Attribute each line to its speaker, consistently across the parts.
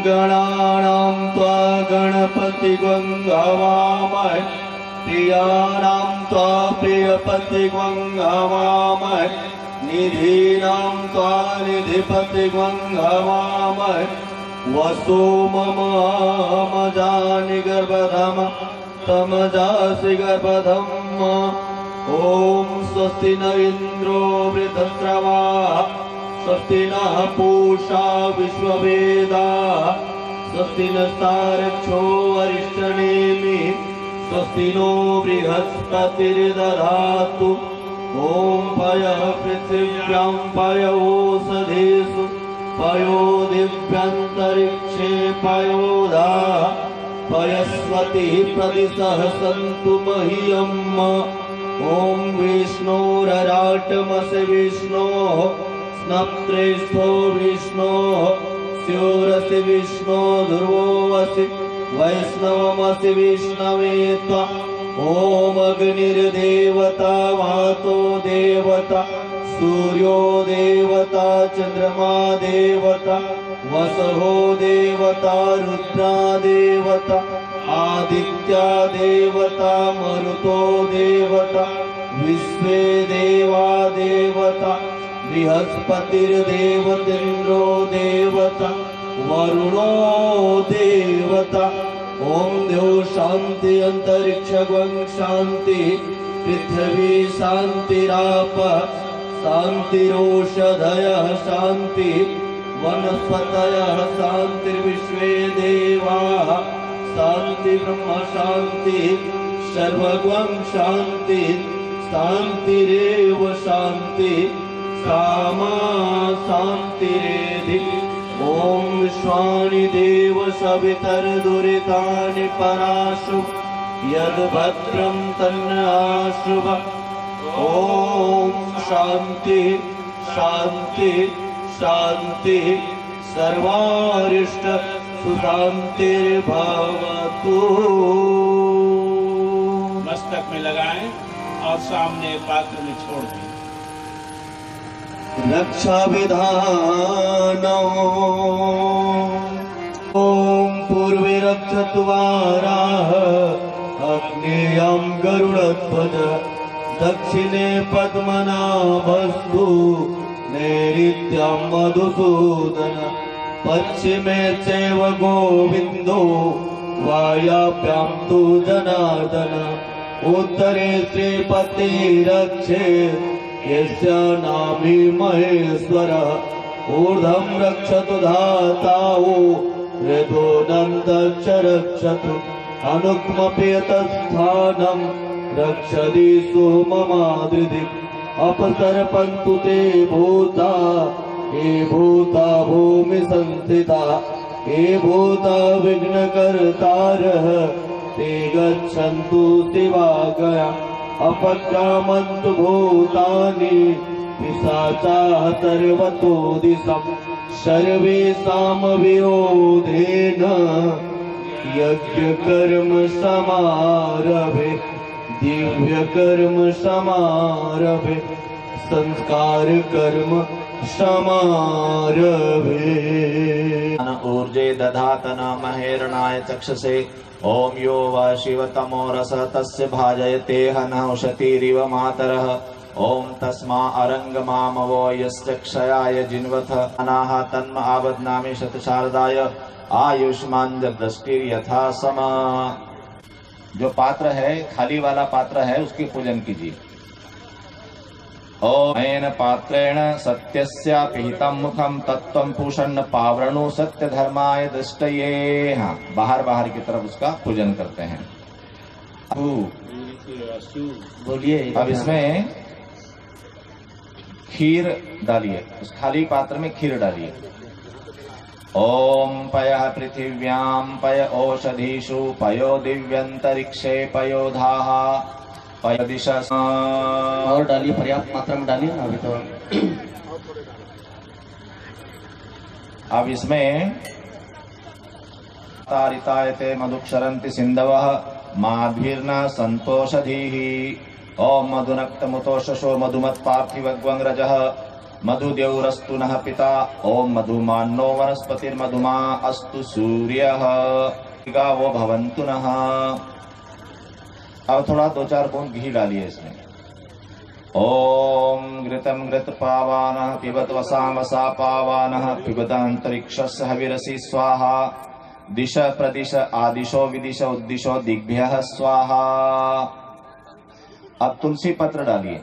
Speaker 1: गणानां त्वा गणपतिग्वं हवामहे प्रियाणां त्वा प्रियपतिग्वं हवामहे निधीनां त्वा निधिपतिग्वं हवामहे वसो मम मजानि गर्भधम तमजासि गर्भधम ॐ स्वस्ति न इन्द्रो वृद्धस्रवाः स्वस्ति नः पूषा विश्ववेदाः स्वस्ति नस्तारक्षो अरिष्टनेमिः स्वस्ति नो बृहस्पतिर्दधातु ॐ पयः पृथिव्यां पयो ओषधीषु पयो दिव्यन्तरिक्षे पयोधाः पयस्वती प्रदिशः सन्तु मह्यम् ॐ विष्णोरराटमसि विष्णोः स्नप्त्रेष्ठो विष्णोः स्योरसि विष्णो ध्रुवोऽसि वैष्णवमसि विष्णवे त्वा ॐ अग्निर्देवता वातो देवता सूर्यो देवता चन्द्रमा देवता वसहो देवता रुद्रा देवता आदित्या देवता मरुतो देवता विश्वे देवा देवता बृहस्पतिर्देवतेन्द्रो देवता वरुणो देवता ॐ देव शान्ति अन्तरिक्षगं शान्ति पृथ्वी शान्तिराप शान्तिरोषधयः शान्ति वनस्पतयः शान्तिर्विश्वे देवाः शान्ति ब्रह्म शान्ति सर्वगं शान्ति शान्तिरेव शान्ति सामा शान्तिरेधि ॐ विश्वानि देव सवितर्दुरितानि पराशु यद्भद्रं तन्नाशुभ ॐ शान्ति शान्ति शान्ति सर्वारिष्ट सुशान्तिर्भवतु।
Speaker 2: मस्तक में लगाएं और सामने पात्र में छोड़ दें।
Speaker 1: रक्षा विधानो ॐ पूर्वे रक्षतु वाराः अग्नेयं गरुडध्वज दक्षिणे पद्मनाभस्तु नैऋत्यं मधुसूदन पश्चिमे चैव गोविन्दो वायव्यां तु जनार्दन उत्तरे श्रीपतिरक्षेत् यस्य नामी महेश्वरः ऊर्ध्वं रक्षतु धाताओ हृदोऽनन्तश्च रक्षतु अनुक्मपि यतस्थानं रक्षदिषु ममादृदिक् अपसर्पन्तु ते भूता ये भूता भूमि संस्थिता ये भूता विघ्नकर्तारः ते गच्छन्तु दिवागया अपक्रामन्तु भूतानि पिशाचाः सर्वतो दिशं सर्वेषां विरोधेन यज्ञकर्म समारभे दिव्यकर्म समारभे संस्कार कर्म समारभे।
Speaker 3: ऊर्जे दधातन महेरणाय चक्षसे ओम यो वा शिवतमो रस तस्य भाजयते हनौषतिरिव मातरः ओम तस्मा अरंगमामवो यस्य क्षयाय जिन्वथ अनाह तन्म आबध्नामि शतशारदाय आयुष्मान दृष्टिर्यथा सम। जो पात्र है, खाली वाला पात्र है, उसकी पूजन कीजिए। ओम पात्रेण सत्यस्य पिहितं मुखम तत्त्वं पूषण पावरणु सत्य धर्माय दृष्टये। हाँ, बाहर बाहर की तरफ उसका पूजन करते हैं। बोलिए। अब इसमें खीर डालिए, उस खाली पात्र में खीर डालिए। ओम पयः पृथिव्यां पय ओषधीषु पयो दिव्यंतरिक्षे पयोधाः पय दिशा।
Speaker 1: और डालिए, पर्याप्त मात्रा में डालिए ना अभी तो।
Speaker 3: अब इसमें तारितायते मधुक्षरन्ति सिन्धवः माध्वीर्न संतोषधीः ओम मधुनक्तमुतोषशो मधुमत् पार्थिवग्वं रजः मधुदेवरस्तु नः पिता। ओम मधुमान्नो वनस्पतिर्मधुमा अस्तु सूर्यः वो भवन्तु नः। अब थोड़ा 2-4 बूंद घी डालिए इसमें। ओम घृतं घृत पावानः पिबत वसां वसा पावानः पिबत अंतरिक्षस्य हविरसि स्वाहा। दिश प्रदिश आदिशो विदिश उद्दिशो दिग्भ्यः स्वाहा। अब तुलसी पत्र डालिए,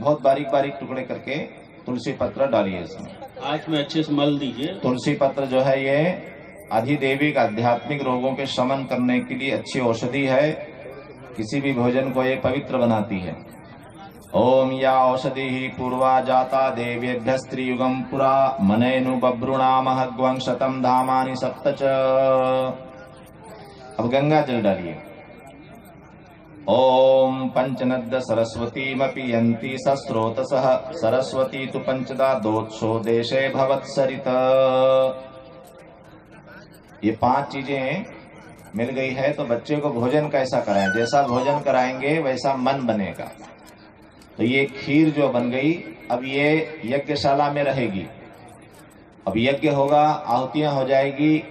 Speaker 3: बहुत बारीक बारीक टुकड़े करके तुलसी पत्र डालिए इसमें।
Speaker 2: आज में अच्छे से मल दीजिए।
Speaker 3: तुलसी पत्र जो है ये अधिदैविक आध्यात्मिक रोगों के शमन करने के लिए अच्छी औषधि है। किसी भी भोजन को ये पवित्र बनाती है। ओम या औषधि ही पूर्वा जाता देवेभ्य स्त्रीयुगम पुरा मनेनु बभ्रुणामह ग्वं शतम धामानि सप्त च। अब गंगा जल डालिए। ओम पंचनद्द सरस्वतीमपि यन्ति सस्रोतसः सरस्वती तु पंचदा दोत्सो देशे भवत्सरित। ये 5 चीजें मिल गई है तो बच्चे को भोजन कैसा कराएं? जैसा भोजन कराएंगे वैसा मन बनेगा। तो ये खीर जो बन गई अब ये यज्ञशाला में रहेगी। अब यज्ञ होगा, आहुतियां हो जाएगी,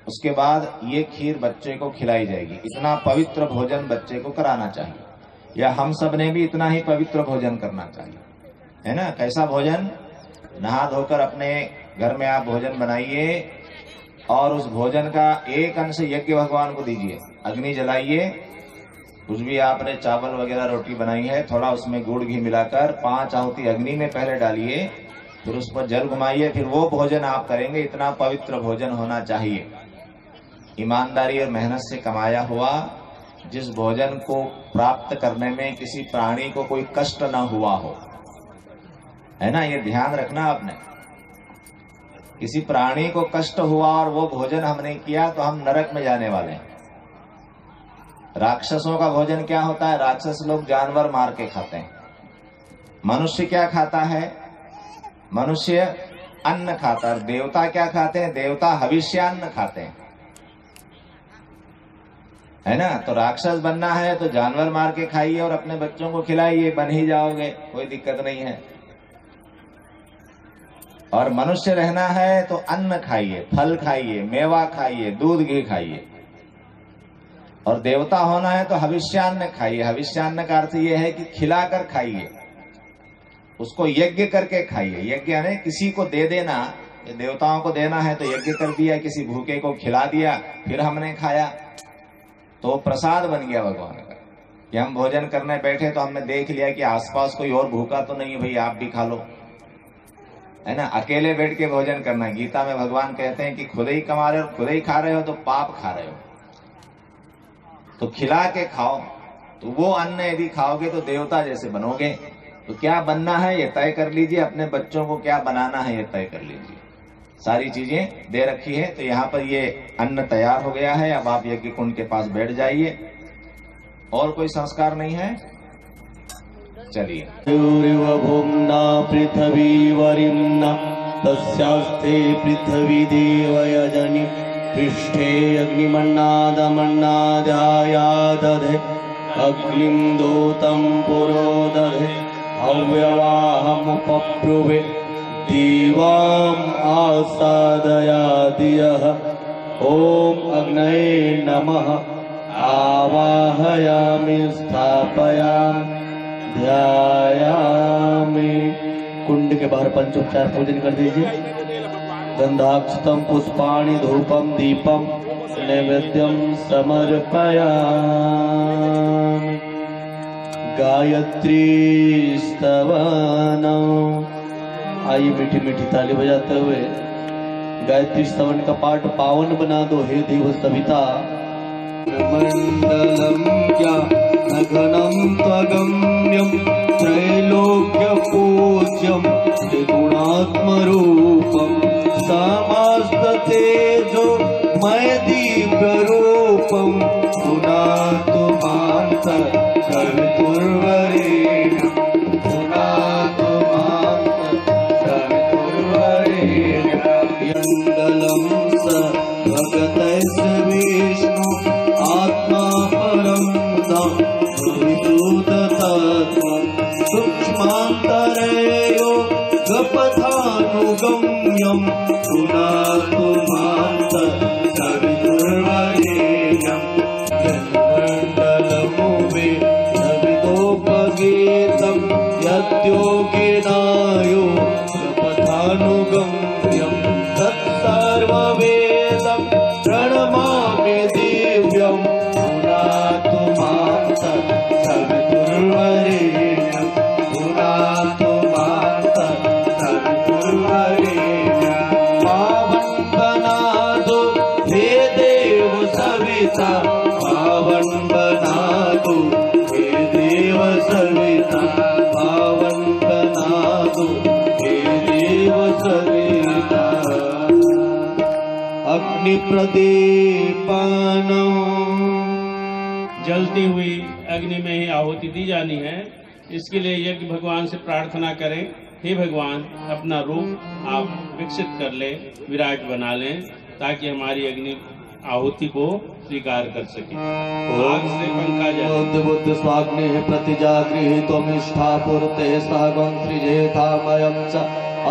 Speaker 3: उसके बाद ये खीर बच्चे को खिलाई जाएगी। इतना पवित्र भोजन बच्चे को कराना चाहिए, या हम सब ने भी इतना ही पवित्र भोजन करना चाहिए, है ना। कैसा भोजन? नहा धोकर अपने घर में आप भोजन बनाइए और उस भोजन का एक अंश यज्ञ भगवान को दीजिए। अग्नि जलाइए, कुछ भी आपने चावल वगैरह रोटी बनाई है थोड़ा उसमें गुड़ घी मिलाकर 5 आहुति अग्नि में पहले डालिए, फिर उस पर जल घुमाइए, फिर वो भोजन आप करेंगे। इतना पवित्र भोजन होना चाहिए, ईमानदारी और मेहनत से कमाया हुआ, जिस भोजन को प्राप्त करने में किसी प्राणी को कोई कष्ट न हुआ हो, है ना। ये ध्यान रखना आपने। किसी प्राणी को कष्ट हुआ और वो भोजन हमने किया तो हम नरक में जाने वाले हैं। राक्षसों का भोजन क्या होता है? राक्षस लोग जानवर मार के खाते हैं। मनुष्य क्या खाता है? मनुष्य अन्न खाता है। देवता क्या खाते हैं? देवता हविष्यान्न खाते हैं, है ना। तो राक्षस बनना है तो जानवर मार के खाइए और अपने बच्चों को खिलाइए, बन ही जाओगे, कोई दिक्कत नहीं है। और मनुष्य रहना है तो अन्न खाइए, फल खाइए, मेवा खाइए, दूध घी खाइए। और देवता होना है तो हविष्यान्न खाइए। हविष्यान्न का अर्थ यह है कि खिलाकर खाइए, उसको यज्ञ करके खाइए। यज्ञ यानी किसी को दे देना, देवताओं को देना है तो यज्ञ कर दिया, किसी भूखे को खिला दिया, फिर हमने खाया तो प्रसाद बन गया भगवान का। कि हम भोजन करने बैठे तो हमने देख लिया कि आसपास कोई और भूखा तो नहीं, भाई आप भी खा लो, है ना। अकेले बैठ के भोजन करना। गीता में भगवान कहते हैं कि खुद ही कमा रहे हो, खुद ही खा रहे हो तो पाप खा रहे हो। तो खिला के खाओ, तो वो अन्न यदि खाओगे तो देवता जैसे बनोगे। तो क्या बनना है ये तय कर लीजिए, अपने बच्चों को क्या बनाना है ये तय कर लीजिए। सारी चीजें दे रखी है। तो यहाँ पर ये अन्न तैयार हो गया है। अब आप यज्ञ कुंड के पास बैठ जाइए। और कोई संस्कार नहीं है? चलिए।
Speaker 4: पृथ्वी वरिम्ना तस्यास्ते पृथ्वी देवयजनि पृष्ठे अग्निमन्नादमन्नादायादधे अग्निं दोतं पुरोदधे हव्यवाहमुपप्रुवे देवाम् आसादयादियः। ॐ अग्नये नमः। आवाहयामि स्थापयामि ध्यायामि। कुंड के बाहर पंचोपचार पूजन कर दीजिए। गंधाक्षतम पुष्पाणि धूपम दीपम नैवेद्यम समर्पयामि। गायत्री स्तवनम। आइए मीठी मीठी ताली बजाते हुए गायत्री स्तवन का पाठ पावन बना दो हे देव सविता। मंडलम क्या नघनम त्वगम्यम त्रैलोक्य पूज्यम त्रिगुणात्मरूपम समस्त तेजो मय दिव्य रूपम गुणातु मांत कवितुर्वरेण्यम गुणातु मांत कवितुर्वरेण्यम। यंडलम स भगतस्य विष्णु आत्मा परम धाम विशुद्ध तत्त्वं सूक्ष्मांतरेयो सवितुर्वरेण्यं पुनातु मां सवितुर्वरेण्यं जन्मण्डलमुमे सवितोपगीतं यद्योगिनायो पथानुगम्यं तत्सर्ववेदं प्रणमामि दिव्यं पुनातु मां सवितुर्वरेण्यं पुनातु मां सवितुर्वरेण्यं पावन बनातु हे देव सविता पावन बनातु हे देव सविता पावन बनातु हे देव सविता अग्नि प्रदीपनो
Speaker 2: जलती हुई अग्नि में ही आहुति दी जानी है। इसके लिए यज्ञ भगवान से प्रार्थना करें, हे भगवान अपना रूप आप विकसित कर ले, विराट बना लें, ताकि हमारी अग्नि आहुति को स्वीकार कर सके। आग से पंखा जले।
Speaker 4: बुद्ध बुद्ध स्वाग्नि प्रतिजागृहीत्वमिष्ठा पुरते सागं सृजेथामयं च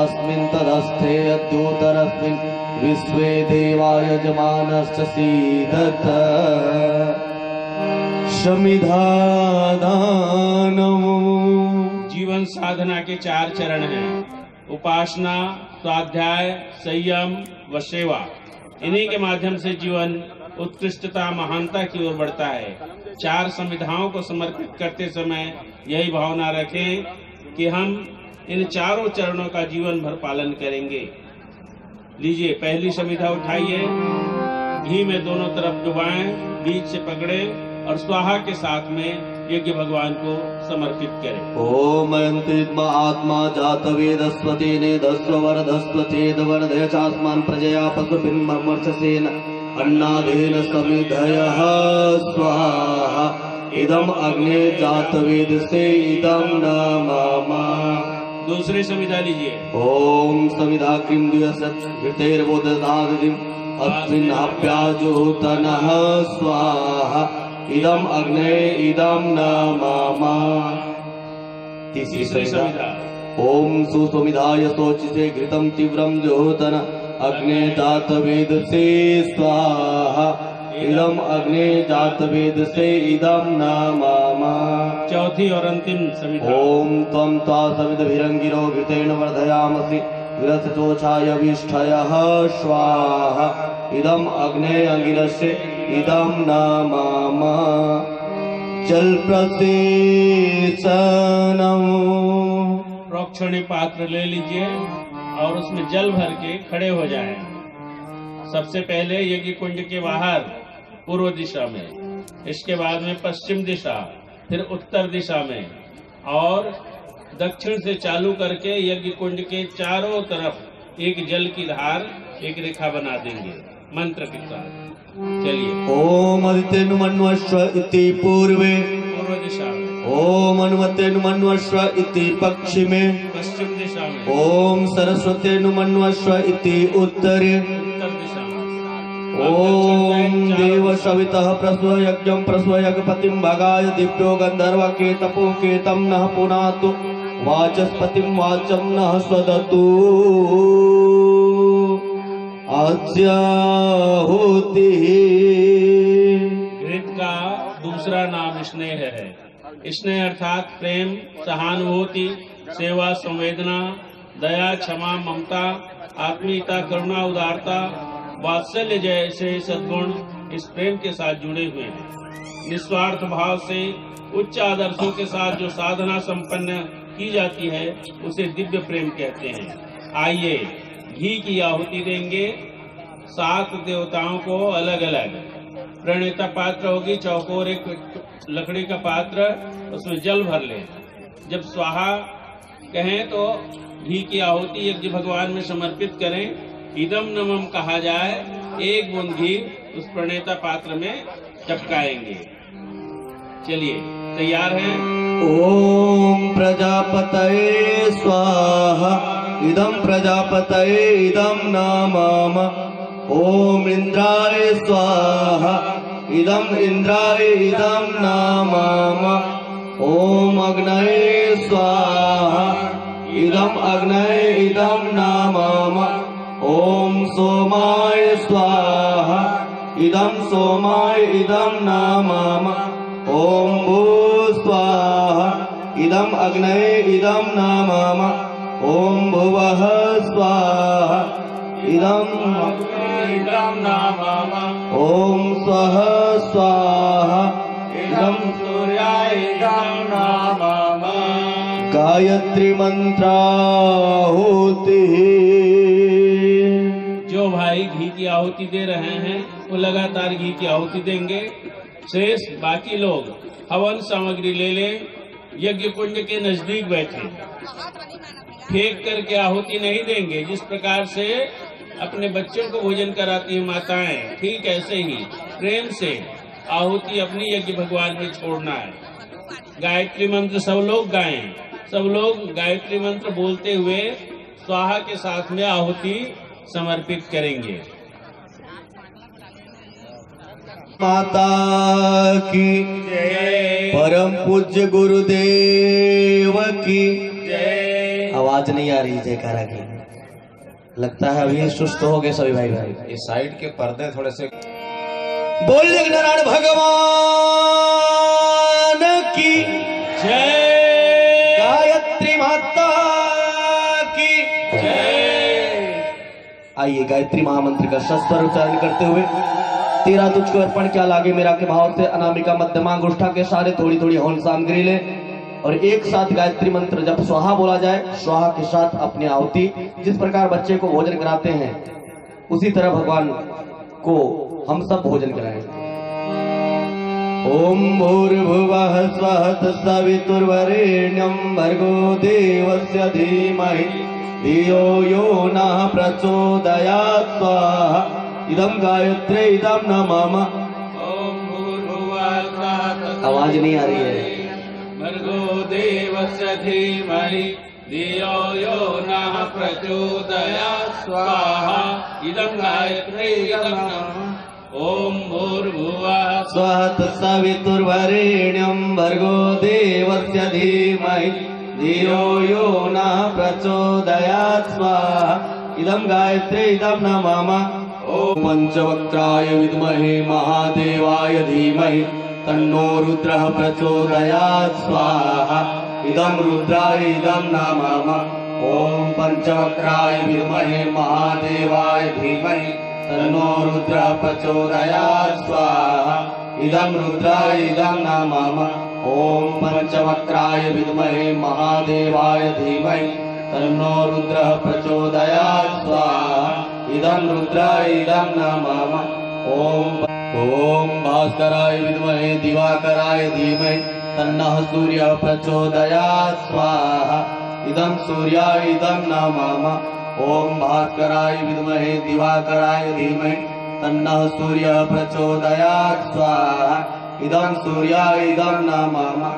Speaker 4: अस्मिन् तदस्थे अद्योतरस्मिन् विश्वे देवाय यजमानश्च सीदत शमिधादानम्।
Speaker 2: जीवन साधना के 4 चरण हैं: उपासना, स्वाध्याय, संयम व सेवा। इन्हीं के माध्यम से जीवन उत्कृष्टता महानता की ओर बढ़ता है। 4 संविधाओं को समर्पित करते समय यही भावना रखें कि हम इन 4 चरणों का जीवन भर पालन करेंगे। लीजिए, पहली संविधा उठाइए, घी में दोनों तरफ डुबाएं, बीच से पकड़े और स्वाहा के साथ में यज्ञ भगवान को समर्पित करें।
Speaker 4: ओम अंतित्मा आत्मा जातवेदस्वते नेदस्व वरदस्वतेद वरदय चास्मान् प्रजया पशुभिर्मर्चसेन अन्नादेन समिधयः स्वाहा इदम अग्ने जातवेदसे इदम नामा।
Speaker 2: दूसरी संविधा लीजिए।
Speaker 4: ओम समिधा किं द्वियसत्कृतेर्वोदधादिम् अस्मिन्नाप्याजुतनः स्वाहा इदम अग्ने इदम नामा। तीसरी संविधा। ओम सुसमिधाय शोचिते घृतं तीव्रं ज्योतन अग्ने जातवेदसे स्वाहा इदम अग्ने जातवेदसे इदम नामा।
Speaker 2: चौथी और अंतिम संविधा।
Speaker 4: ओम त्वं ता सवितभिरंगिरो घृतेन वर्धयामसि विरसचोषाय विष्ठयः स्वाहा इदम अग्ने अंगिरस्य इदम नामा। जल प्रसेचनम्।
Speaker 2: प्रोक्षणी पात्र ले लीजिए और उसमें जल भर के खड़े हो जाएं। सबसे पहले यज्ञ कुंड के बाहर पूर्व दिशा में, इसके बाद में पश्चिम दिशा, फिर उत्तर दिशा में और दक्षिण से चालू करके यज्ञ कुंड के चारों तरफ एक जल की धार, एक रेखा बना देंगे मंत्र के साथ। चलिए।
Speaker 4: ओम आदित्यनुमन्वस्व इति पूर्वे,
Speaker 2: पूर्व दिशा में।
Speaker 4: ओम अनुमतेनुमन्वस्व इति पश्चिमे,
Speaker 2: पश्चिम दिशा में।
Speaker 4: ओम सरस्वतेनुमन्वस्व इति उत्तरे,
Speaker 2: उत्तर दिशा में।
Speaker 4: ओम देव सवितः प्रस्वयज्ञं प्रस्वयज्ञपतिं भगाय दिव्यो गन्धर्वकेतपो केतं नः पुनातु वाचस्पतिं वाचं नः स्वदतु आज्याहुतिः।
Speaker 2: घृत का दूसरा नाम स्नेह है। स्नेह अर्थात प्रेम, सहानुभूति, सेवा, संवेदना, दया, क्षमा, ममता, आत्मीयता, करुणा, उदारता, वात्सल्य जैसे सद्गुण इस प्रेम के साथ जुड़े हुए हैं। निस्वार्थ भाव से उच्च आदर्शों के साथ जो साधना संपन्न की जाती है उसे दिव्य प्रेम कहते हैं। आइए घी की आहुति देंगे 7 देवताओं को अलग अलग। प्रणेता पात्र होगी चौकोर, एक लकड़ी का पात्र, उसमें जल भर लें। जब स्वाहा कहें तो घी की आहुति यज्ञ भगवान में समर्पित करें। इदम नमम कहा जाए, एक बूंद घी उस प्रणेता पात्र में चपकाएंगे। चलिए, तैयार हैं?
Speaker 4: ओम प्रजापतये स्वाहा इदं प्रजापतये इदं नाम। ओम इंद्राय स्वाहा इदं इंद्राय इदं नाम। ओम अग्नये स्वाहा इदं अग्नये इदं नाम। सोमाय स्वाहा इदं सोमाय इदं नमः। ओम भूः स्वाहा इदं अग्नये इदं नमः। ओम भुवः स्वाहा इदं
Speaker 2: नमः।
Speaker 4: ओम स्वः स्वाहा इदं
Speaker 2: सूर्याय नमः।
Speaker 4: गायत्री मंत्राहुति।
Speaker 2: जो भाई घी की आहुति दे रहे हैं वो लगातार घी की आहुति देंगे। शेष बाकी लोग हवन सामग्री ले लें। यज्ञ कुंड के नजदीक बैठे, फेंक करके आहुति नहीं देंगे। जिस प्रकार से अपने बच्चों को भोजन कराती हैं माताएं, ठीक ऐसे ही प्रेम से आहुति अपनी यज्ञ भगवान में छोड़ना है। गायत्री मंत्र सब लोग गाएं। सब लोग गायत्री मंत्र बोलते हुए स्वाहा के साथ में आहुति समर्पित करेंगे।
Speaker 4: माता की
Speaker 2: जय।
Speaker 4: परम पूज्य गुरुदेव की
Speaker 2: जय।
Speaker 4: आवाज नहीं आ रही जयकारा की। लगता है अभी सुस्त हो गए सभी भाई भाई।
Speaker 3: इस साइड के पर्दे थोड़े से
Speaker 4: बोलिए नारायण भगवान की
Speaker 2: जय।
Speaker 4: गायत्री माता की
Speaker 2: जय।
Speaker 4: आइए गायत्री महामंत्र का सस्वर उच्चारण करते हुए तेरा तुझको अर्पण क्या लागे मेरा के भाव से अनामिका मध्यमांगुष्ठा के सारे थोड़ी थोड़ी हवन सामग्री ले और एक साथ गायत्री मंत्र जब स्वाहा बोला जाए स्वाहा के साथ अपनी आहुति। जिस प्रकार बच्चे को भोजन कराते हैं उसी तरह भगवान को हम सब भोजन कराएं। ओम भूर्भुवः स्वः तत्सवितुर्वरेण्यं भर्गो देवस्य धीमहि धियो यो नः प्रचोदयात् स्वाहा इदं गायत्रे इदं नमः।
Speaker 2: ओम भूर्भुवः स्वः
Speaker 4: आवाज नहीं आ रही है।
Speaker 2: भर्गो देवस्य धीमहि धियो यो नः प्रचोदयात् स्वाहा इदं गायत्रे इदं नमः। ओम भूर्भुवः
Speaker 4: स्वः तत्सवितुर्वरेण्यं भर्गो देवस्य धीमहि धियो यो नः प्रचोदयात् स्वाहा इदं गायत्रे इदं नमः। ओम पंचवक्त्राय विद्महे महादेवाय धीमहि तन्नो रुद्रः प्रचोदयात् स्वाहा इदं रुद्राय इदं नमः। ओम पंचवक्त्राय विद्महे महादेवाय धीमहि तन्नो रुद्रः प्रचोदयात् स्वाहा इदं रुद्राय इदं नमः। ओम पंचवक्त्राय विद्महे महादेवाय धीमहि तन्नो रुद्रः प्रचोदयात् स्वाहा इदं रुद्राय इदं नमः। ओम भास्कराय विद्महे दिवाकराय धीमहि तन्नः सूर्यः प्रचोदयात् स्वाहा इदं सूर्याय इदं नमः। ओम भास्कराय विद्महे दिवाकराय धीमहि तन्नः सूर्यः प्रचोदयात् स्वाहा इदं सूर्याय इदं नमः।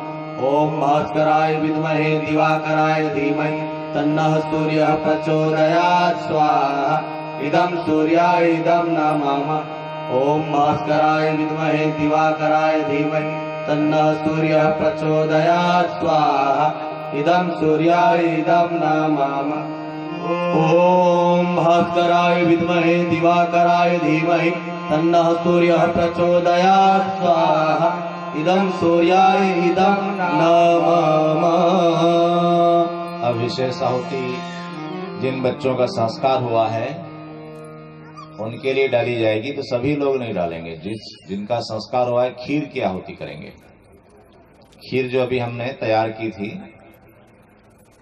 Speaker 4: ओम भास्कराय विद्महे दिवाकराय धीमहि तन्नः सूर्यः प्रचोदयात् स्वाहा इदं सूर्याय इदं नमः। ओम भास्कराय विद्महे दिवाकराय धीमहि तन्नः सूर्यः प्रचोदयात् स्वाहा इदं सूर्याय इदं नमः। ओम भास्कराय विद्महे दिवाकराय धीमहि तन्नः सूर्यः प्रचोदयात् स्वाहा इदं सूर्याय इदं नमः।
Speaker 3: अब विशेष आहुति जिन बच्चों का संस्कार हुआ है उनके लिए डाली जाएगी। तो सभी लोग नहीं डालेंगे। जिनका संस्कार हुआ है खीर की आहुति करेंगे। खीर जो अभी हमने तैयार की थी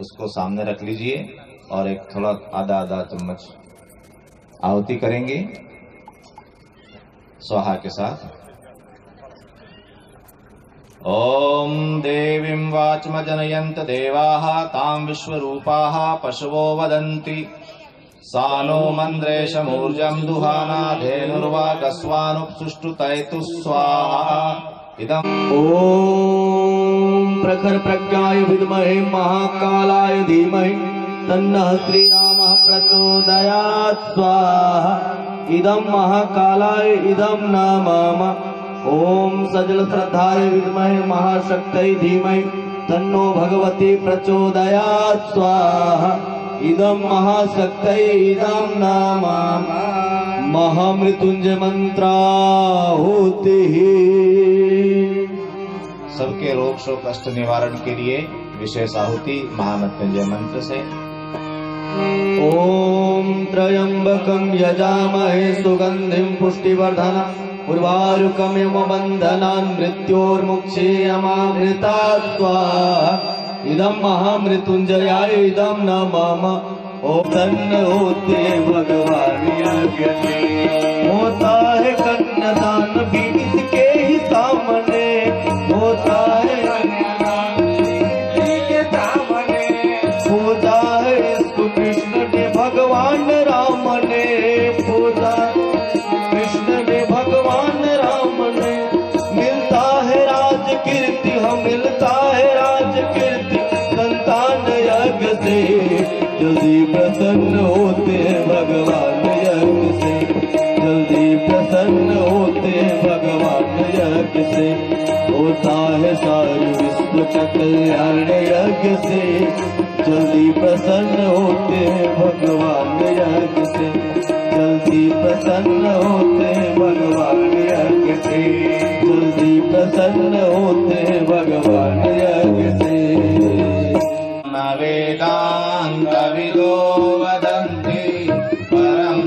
Speaker 3: उसको सामने रख लीजिए और एक थोड़ा आधा चम्मच आहुति करेंगे स्वाहा के साथ। ओम देवीं वाचम जनयन्त देवाः तां विश्वरूपाः पशवो वदन्ति सा नो मन्द्रेशमूर्जं दुहाना धेनुर्वाकस्वानुपसुष्टुतैतु स्वाहा इदम्।
Speaker 4: ओम प्रखर प्रज्ञाय विद्महे महाकालाय धीमहि तन्नः श्रीरामः प्रचोदयात् स्वाहा इदं महाकालाय इदं नमः। ओम सजल श्रद्धाय विद्महे महाशक्तये धीमहि तन्नो भगवती प्रचोदयात् स्वाहा इदं महाशक्तये इदं नाम महामृत्युंजय मंत्राहुतिः।
Speaker 3: सबके रोग शोक कष्ट निवारण के लिए विशेष आहुति महामृत्युंजय मंत्र से।
Speaker 4: ओम त्र्यंबकं यजामहे सुगंधिं पुष्टिवर्धनम् उर्वारुकमिव बन्धनान् मृत्योर्मुक्षीयमामृतात् स्वाहा। इदं महामृत्युंजयाय इदं नमः। ओम तन्न होते भगवान यज्ञ से होता है कन्यादान भी इसके ही सामने होता है कन्यादान इसके सामने। पूजा है इसको कृष्ण ने भगवान राम ने पूजा कृष्ण ने भगवान राम ने। मिलता है राज कीर्ति हम मिलता है राज कीर्ति संतान यज्ञ से। जल्दी प्रसन्न होते भगवान यज्ञ से जल्दी प्रसन्न होते भगवान यज्ञ से। होता है सारे विश्व का कल्याण यज्ञ से जल्दी प्रसन्न होते भगवान यज्ञ से जल्दी प्रसन्न होते भगवान यज्ञ से जल्दी प्रसन्न होते भगवान यज्ञ से।
Speaker 3: वेदान्तविदो वदन्ति परं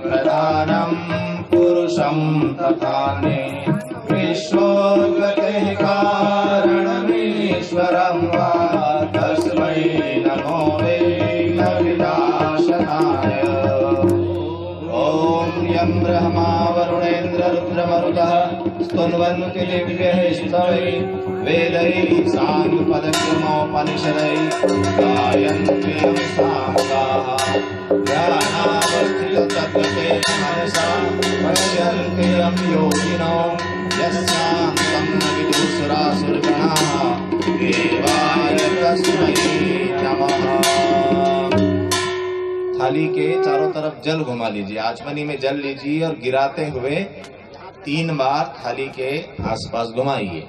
Speaker 3: प्रधानं पुरुषं तथान्ये विश्वोत्पत्तेः कारणमीश्वरं वा तस्मै नमो वेदविनाशनाय। ॐ यं ब्रह्मा वरुणेन्द्र रुद्रमरुतः स्तुन्वन्ति दिव्यैः स्तवैः वेदैः साङ्गपदक्रमोपनिषदैः गायन्ति यं साङ्गाः। ध्यानावस्थिततत्त्वतेन मनसा पश्यन्ति यं योगिनो यस्यान्तं न विदुषुरासुरगणाः देवाय तस्मै नमः। थाली के चारों तरफ जल घुमा लीजिए, आचमनी में जल लीजिए और गिराते हुए 3 बार थाली के आसपास घुमाइए।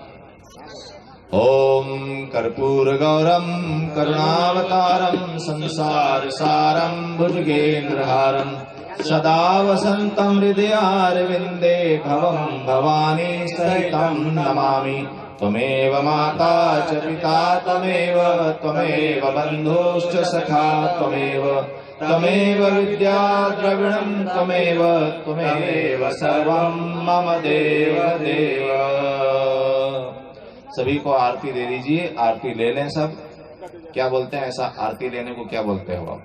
Speaker 3: ओम कर्पूर गौरम करुणावतारम संसार सारम भुजगेन्द्रहारम सदा वसंतम हृदयारविंदे भवम भवानी सहितं नमामि। त्वमेव माता च पिता त्वमेव बन्धुश्च सखा त्वमेव विद्या द्रविणं त्वमेव सर्वं मम देव देव। सभी को आरती दे दीजिए, आरती ले लें सब। क्या बोलते हैं ऐसा आरती लेने को क्या बोलते हो आप?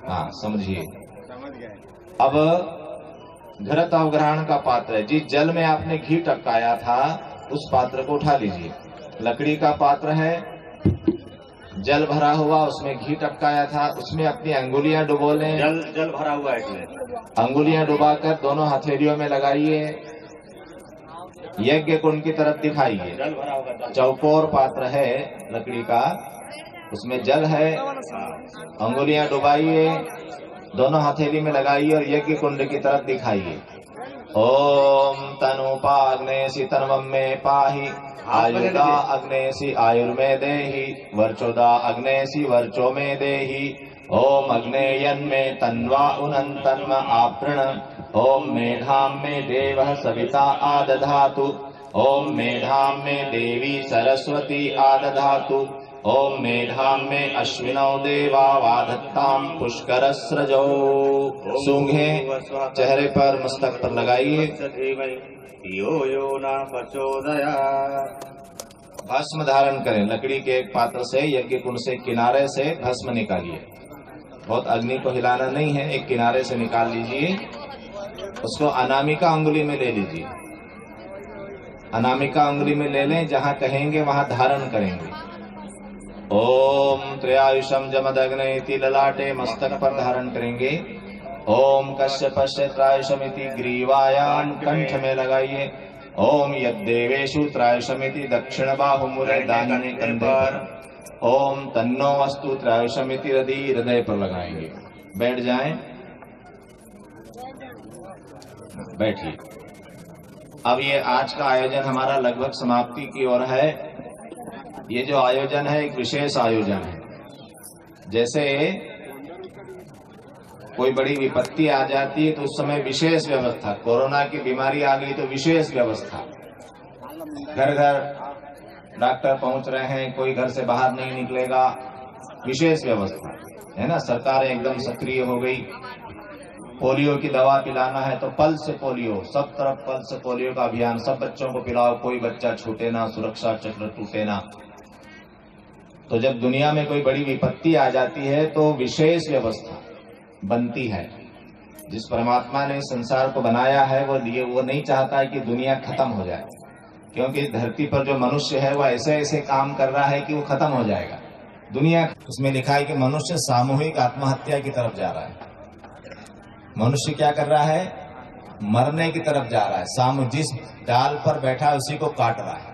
Speaker 3: हाँ समझिए। अब घृत अवग्रहण का पात्र है, जिस जल में आपने घी टपकाया था उस पात्र को उठा लीजिए। लकड़ी का पात्र है, जल भरा हुआ, उसमें घी टपकाया था, उसमें अपनी अंगुलियां डुबो लें।
Speaker 1: जल भरा हुआ है इसमें।
Speaker 3: अंगुलियां डुबाकर दोनों हथेलियों में लगाइए, यज्ञ कुंड की तरफ दिखाइए।
Speaker 1: जल भरा होगा।
Speaker 3: चौकोर पात्र है लकड़ी का, उसमें जल है, अंगुलियां डुबाइए, दोनों हथेली में लगाइए और यज्ञ कुंड की तरफ दिखाइए। ओम तनुपा अग्नेसी तन्वं मे पाहि आयुधा अग्नेसी आयुर्मे देहि वर्चोदा अग्नेसी वर्चो मे देहि। ओम अग्नेयन्मे तन्वा उनन्तन्म आपृण। ओम मेधां मे देवः सविता आदधातु। ओम मेधां मे देवी सरस्वती आदधातु। ओम मेधां मे अश्विनौ देवा वाधत्तां पुष्करस्रजौ। सूंघे चेहरे पर मस्तक पर लगाइए।
Speaker 1: यो न प्रचोदयात्।
Speaker 3: भस्म धारण करें, लकड़ी के एक पात्र से यज्ञ कुंड से किनारे से भस्म निकालिए। बहुत अग्नि को हिलाना नहीं है, एक किनारे से निकाल लीजिए। उसको अनामिका अंगुली में ले लीजिए, अनामिका अंगुली में ले लें, जहां कहेंगे वहां धारण करेंगे। ओम त्रयायुषम जमदग्नेति ललाटे मस्तक पर धारण करेंगे। ओम कश्यपस्य त्रायुषमिति ग्रीवायाम कंठ में लगाइए। ओम यद्देवेषु त्रायुषमिति दक्षिण बाहुमूले दाहिने कंधे पर। ओम तन्नो अस्तु त्रायुषमिति हृदय पर लगाएंगे। बैठ जाएं, बैठिए। अब ये आज का आयोजन हमारा लगभग समाप्ति की ओर है। ये जो आयोजन है एक विशेष आयोजन है। जैसे कोई बड़ी विपत्ति आ जाती है तो उस समय विशेष व्यवस्था, कोरोना की बीमारी आ गई तो विशेष व्यवस्था, घर घर डॉक्टर पहुंच रहे हैं, कोई घर से बाहर नहीं निकलेगा, विशेष व्यवस्था है ना। सरकार एकदम सक्रिय हो गई। पोलियो की दवा पिलाना है तो पल्स पोलियो, सब तरफ पल्स पोलियो का अभियान, सब बच्चों को पिलाओ, कोई बच्चा छूटे ना, सुरक्षा चक्र टूटे ना। तो जब दुनिया में कोई बड़ी विपत्ति आ जाती है तो विशेष व्यवस्था बनती है। जिस परमात्मा ने संसार को बनाया है वो नहीं चाहता है कि दुनिया खत्म हो जाए, क्योंकि धरती पर जो मनुष्य है वो ऐसे ऐसे काम कर रहा है कि वो खत्म हो जाएगा दुनिया। उसमें लिखा है कि मनुष्य सामूहिक आत्महत्या की तरफ जा रहा है। मनुष्य क्या कर रहा है? मरने की तरफ जा रहा है। जिस डाल पर बैठा है उसी को काट रहा है।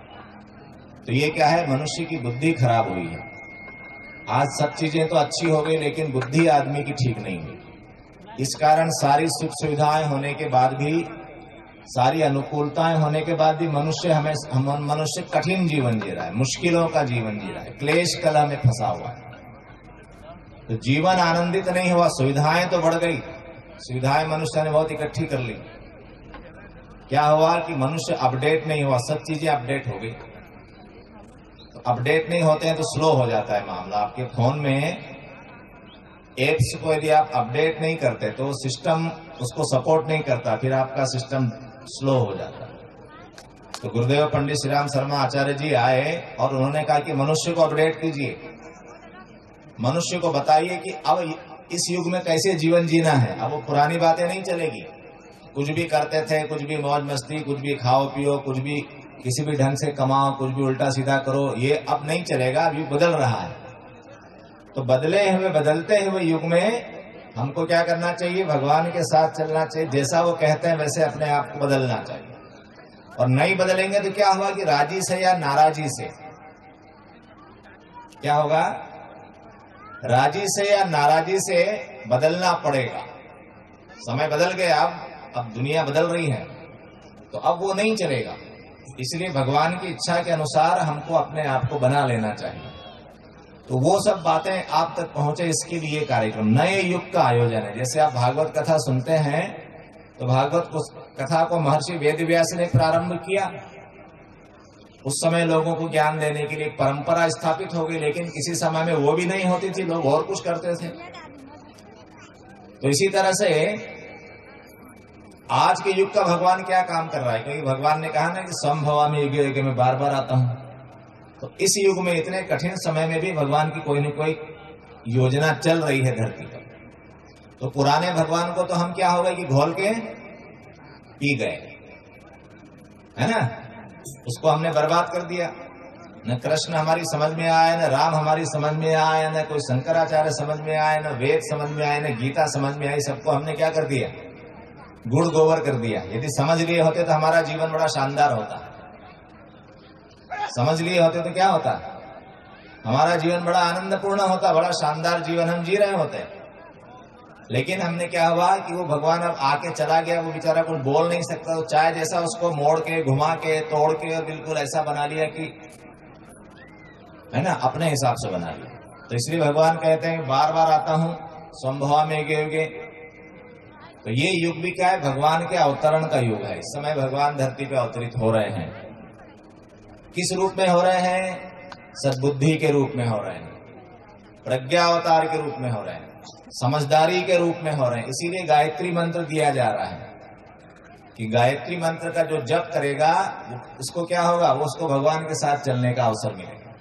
Speaker 3: तो ये क्या है? मनुष्य की बुद्धि खराब हुई है। आज सब चीजें तो अच्छी हो गई लेकिन बुद्धि आदमी की ठीक नहीं हुई। इस कारण सारी सुख सुविधाएं होने के बाद भी, सारी अनुकूलताएं होने के बाद भी मनुष्य कठिन जीवन जी रहा है, मुश्किलों का जीवन जी रहा है, क्लेश कलह में फंसा हुआ है। तो जीवन आनंदित नहीं हुआ। सुविधाएं तो बढ़ गई, सुविधाएं मनुष्य ने बहुत इकट्ठी कर ली। क्या हुआ कि मनुष्य अपडेट नहीं हुआ, सब चीजें अपडेट हो गई। तो अपडेट नहीं होते हैं तो स्लो हो जाता है मामला। आपके फोन में एप्स को यदि आप अपडेट नहीं करते तो सिस्टम उसको सपोर्ट नहीं करता, फिर आपका सिस्टम स्लो हो जाता है। तो गुरुदेव पंडित श्री राम शर्मा आचार्य जी आए और उन्होंने कहा कि मनुष्य को अपडेट कीजिए, मनुष्य को बताइए कि अब इस युग में कैसे जीवन जीना है। अब वो पुरानी बातें नहीं चलेगी। कुछ भी करते थे, कुछ भी मौज मस्ती, कुछ भी खाओ पियो, कुछ भी किसी भी ढंग से कमाओ, कुछ भी उल्टा सीधा करो, ये अब नहीं चलेगा। अभी बदल रहा है। तो बदलते हुए युग में हमको क्या करना चाहिए? भगवान के साथ चलना चाहिए। जैसा वो कहते हैं वैसे अपने आप को बदलना चाहिए। और नहीं बदलेंगे तो क्या होगा कि राजी से या नाराजी से क्या होगा? राजी से या नाराजी से बदलना पड़ेगा। समय बदल गया, अब दुनिया बदल रही है, तो अब वो नहीं चलेगा। इसलिए भगवान की इच्छा के अनुसार हमको अपने आप को बना लेना चाहिए। तो वो सब बातें आप तक पहुंचे, इसके लिए कार्यक्रम नए युग का आयोजन है। जैसे आप भागवत कथा सुनते हैं तो भागवत कथा को महर्षि वेदव्यास ने प्रारंभ किया। उस समय लोगों को ज्ञान देने के लिए एक परंपरा स्थापित हो गई, लेकिन किसी समय में वो भी नहीं होती थी, लोग और कुछ करते थे। तो इसी तरह से आज के युग का भगवान क्या काम कर रहा है? क्योंकि भगवान ने कहा ना कि संभवामि युगे युगे में बार बार आता हूं। तो इस युग में इतने कठिन समय में भी भगवान की कोई न कोई योजना चल रही है धरती पर। तो पुराने भगवान को तो हम क्या हो गए कि घोल के पी गए, है ना। उसको हमने बर्बाद कर दिया। न कृष्ण हमारी समझ में आए, न राम हमारी समझ में आए, न कोई शंकराचार्य समझ में आए, न वेद समझ में आए, न गीता समझ में आई। सबको हमने क्या कर दिया? गुड़ गोबर कर दिया। यदि समझ लिए होते तो हमारा जीवन बड़ा शानदार होता। समझ लिए होते तो क्या होता? हमारा जीवन बड़ा आनंदपूर्ण होता, बड़ा शानदार जीवन हम जी रहे होते। लेकिन हमने क्या हुआ कि वो भगवान अब आके चला गया, वो बेचारा कुछ बोल नहीं सकता। तो चाहे जैसा उसको मोड़ के, घुमा के, तोड़ के और बिल्कुल ऐसा बना लिया कि, है ना, अपने हिसाब से बना लिया। तो इसलिए भगवान कहते हैं बार बार आता हूं, संभवा में गे। तो ये युग भी क्या है? भगवान के अवतरण का युग है। इस समय भगवान धरती पे अवतरित हो रहे हैं। किस रूप में हो रहे हैं? सद्बुद्धि के रूप में हो रहे हैं, प्रज्ञा अवतार के रूप में हो रहे हैं, समझदारी के रूप में हो रहे हैं। इसीलिए गायत्री मंत्र दिया जा रहा है कि गायत्री मंत्र का जो जप करेगा उसको क्या होगा? वो उसको भगवान के साथ चलने का अवसर मिलेगा।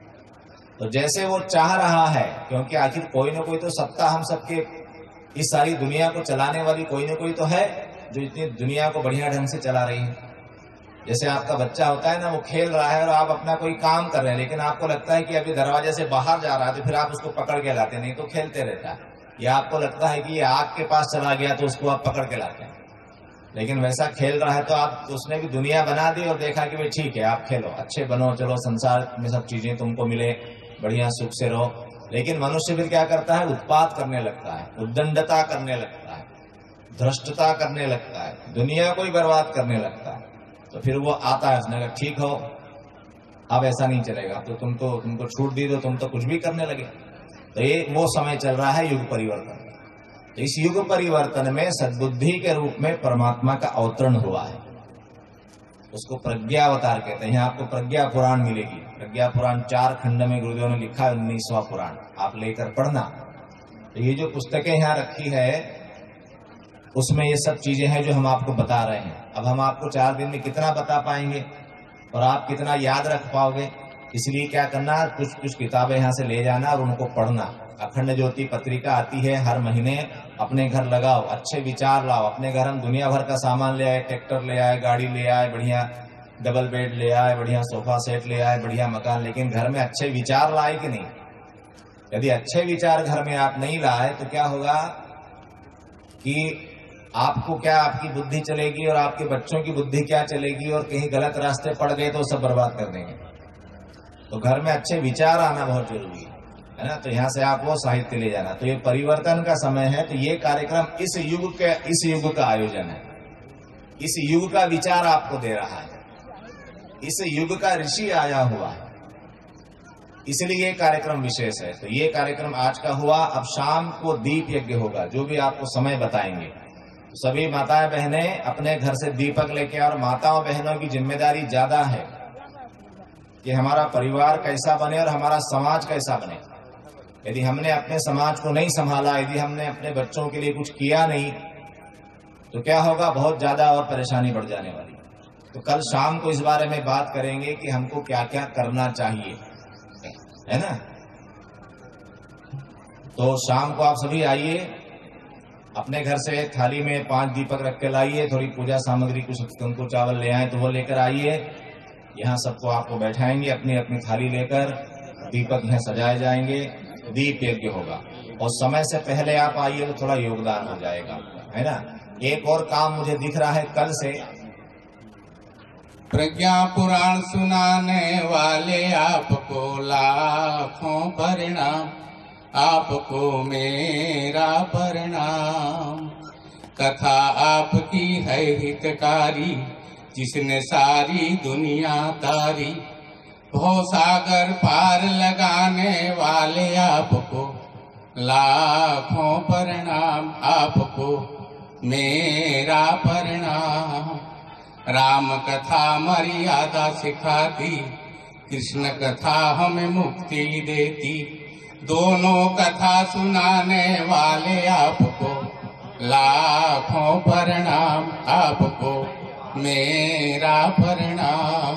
Speaker 3: तो जैसे वो चाह रहा है, क्योंकि आखिर कोई ना कोई तो सत्ता हम सबके, इस सारी दुनिया को चलाने वाली कोई ना कोई तो है जो इतनी दुनिया को बढ़िया ढंग से चला रही है। जैसे आपका बच्चा होता है ना, वो खेल रहा है और आप अपना कोई काम कर रहे हैं, लेकिन आपको लगता है कि अभी दरवाजे से बाहर जा रहा है, तो फिर आप उसको पकड़ के लाते, नहीं तो खेलते रहता है। या आपको लगता है कि ये आग के पास चला गया तो उसको आप पकड़ के लाते हैं, लेकिन वैसा खेल रहा है तो आप, उसने भी दुनिया बना दी और देखा कि भाई ठीक है आप खेलो, अच्छे बनो, चलो संसार में सब चीजें तुमको मिले, बढ़िया सुख से रहो। लेकिन मनुष्य फिर क्या करता है? उत्पात करने लगता है, उद्दंडता करने लगता है, धृष्टता करने लगता है, दुनिया को ही बर्बाद करने लगता है। तो फिर वो आता है, उसने कहा ठीक हो, अब ऐसा नहीं चलेगा, तो तुमको छूट दी तो तुम तो कुछ भी करने लगे। तो ये वो समय चल रहा है युग परिवर्तन। तो इस युग परिवर्तन में सद्बुद्धि के रूप में परमात्मा का अवतरण हुआ है। उसको प्रज्ञा अवतार कहते हैं। यहाँ आपको प्रज्ञा पुराण मिलेगी। प्रज्ञा पुराण 4 खंड में गुरुदेव ने लिखा है, 19वां पुराण, आप लेकर पढ़ना। तो ये जो पुस्तकें यहाँ रखी है उसमें ये सब चीजें हैं जो हम आपको बता रहे हैं। अब हम आपको 4 दिन में कितना बता पाएंगे और आप कितना याद रख पाओगे, इसलिए क्या करना, कुछ कुछ किताबें यहाँ से ले जाना और उनको पढ़ना। अखंड ज्योति पत्रिका आती है हर महीने, अपने घर लगाओ, अच्छे विचार लाओ। अपने घर हम दुनिया भर का सामान ले आए, ट्रैक्टर ले आए, गाड़ी ले आए, बढ़िया डबल बेड ले आए, बढ़िया सोफा सेट ले आए, बढ़िया मकान, लेकिन घर में अच्छे विचार लाए कि नहीं? यदि अच्छे विचार घर में आप नहीं लाए तो क्या होगा कि आपको क्या, आपकी बुद्धि चलेगी और आपके बच्चों की बुद्धि क्या चलेगी, और कहीं गलत रास्ते पड़ गए तो सब बर्बाद कर देंगे। तो घर में अच्छे विचार आना बहुत जरूरी है ना। तो यहाँ से आप वो साहित्य ले जाना। तो ये परिवर्तन का समय है, तो ये कार्यक्रम इस युग का आयोजन है। इस युग का विचार आपको दे रहा है, इस युग का ऋषि आया हुआ है, इसलिए ये कार्यक्रम विशेष है। तो ये कार्यक्रम आज का हुआ। अब शाम को दीप यज्ञ होगा, जो भी आपको समय बताएंगे। तो सभी माताएं बहनें अपने घर से दीपक लेके, और माताओं बहनों की जिम्मेदारी ज्यादा है कि हमारा परिवार कैसा बने और हमारा समाज कैसा बने। यदि हमने अपने समाज को नहीं संभाला, यदि हमने अपने बच्चों के लिए कुछ किया नहीं, तो क्या होगा, बहुत ज्यादा और परेशानी बढ़ जाने वाली। तो कल शाम को इस बारे में बात करेंगे कि हमको क्या क्या करना चाहिए, है ना। तो शाम को आप सभी आइए, अपने घर से थाली में 5 दीपक रख के लाइए, थोड़ी पूजा सामग्री, कुछ तुमको चावल ले आए तो वो लेकर आइए। यहाँ सबको आपको बैठाएंगे, अपनी अपनी थाली लेकर, दीपक यहाँ सजाए जाएंगे, दीप यज्ञ होगा। और समय से पहले आप आइए तो थोड़ा योगदान हो जाएगा, है ना। एक और काम मुझे दिख रहा है कल से,
Speaker 5: प्रज्ञा पुराण सुनाने वाले आपको लाखों प्रणाम, आपको मेरा प्रणाम। कथा आपकी है हितकारी, जिसने सारी दुनिया तारी। भव सागर पार लगाने वाले आपको लाखों प्रणाम, आपको मेरा प्रणाम। राम कथा मर्यादा सिखाती, कृष्ण कथा हमें मुक्ति देती। दोनों कथा सुनाने वाले आपको लाखों प्रणाम, आपको मेरा प्रणाम।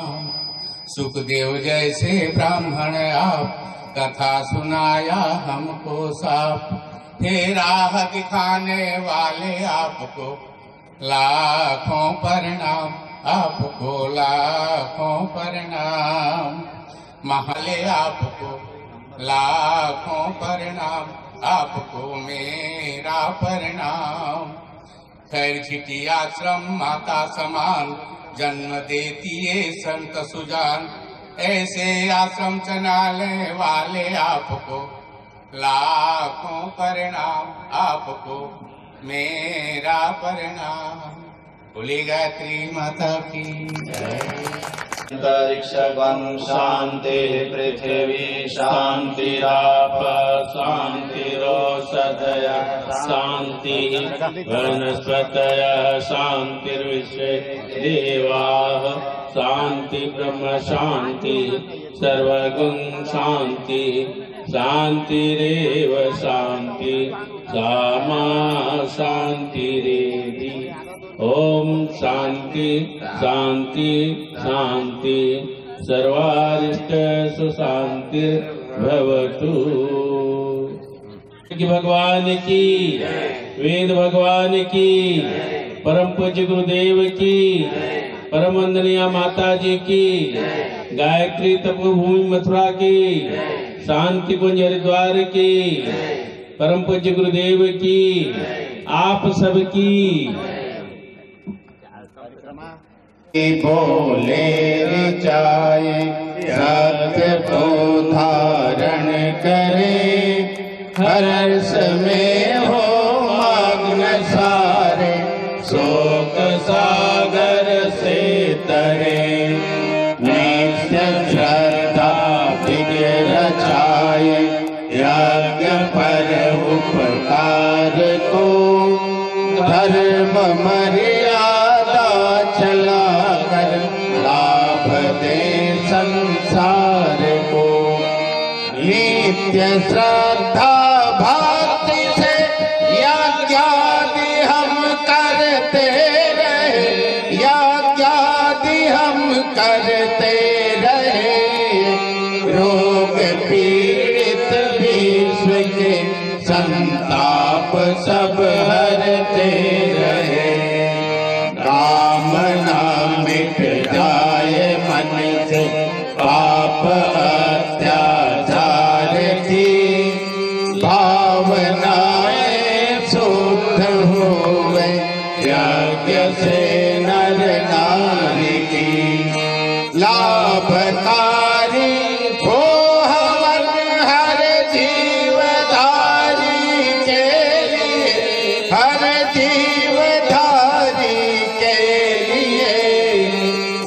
Speaker 5: सुखदेव जैसे ब्राह्मण आप, कथा सुनाया हमको साफ। हे राह दिखाने वाले आपको लाखों प्रणाम, आपको लाखों प्रणाम। महले आपको लाखों प्रणाम, आपको मेरा प्रणाम। खैर छिटी आश्रम माता समान, जन्म देती है संत सुजान। ऐसे आश्रम चलाने वाले आपको लाखों प्रणाम, आपको मेरा प्रणाम। बोली गायत्री माता की
Speaker 3: अंतरिक्षगं शांति, पृथ्वी शांतिराप शांतिरोषधयः शान्तिः, वनस्पतयः शान्तिर्विश्वे देवाः शान्ति ब्रह्म शान्ति, सर्वगुण शान्ति, शान्तिरेव शान्ति, सामा शान्तिरेधि। ओम शांति शांति शांति, सर्वारिष्ट सुशांति भवतु। भगवान की, वेद भगवान की, परम पूज्य गुरुदेव की, परम वंदनीय माता जी की, गायत्री तपोभूमि मथुरा की, शांति कुंज हरिद्वार की, परम पूज्य गुरुदेव की, आप सबकी
Speaker 5: बोले रिचाए, सत्य को धारण करे। हर्ष में हो मग्न सारे, शोक सागर से तरे। नित्य श्रद्धा विघ्न रचाए, यज्ञ पर उपकार को मर्यादा चला कर लाभ दे संसार को। नित्य श्रद्धा भक्ति से यज्ञादि हम करते रहे, यज्ञादि हम करते रहे। रोग पीड़ित विश्व के संताप सब हरते रहे। कामना मिट जाए मन से पाप अत्याचार की, भावनाएं शुद्ध हुए यज्ञ से नर नारी की। लाभकारी हो हवन हर जीवधारी के लिए, हर जीवधारी के लिए।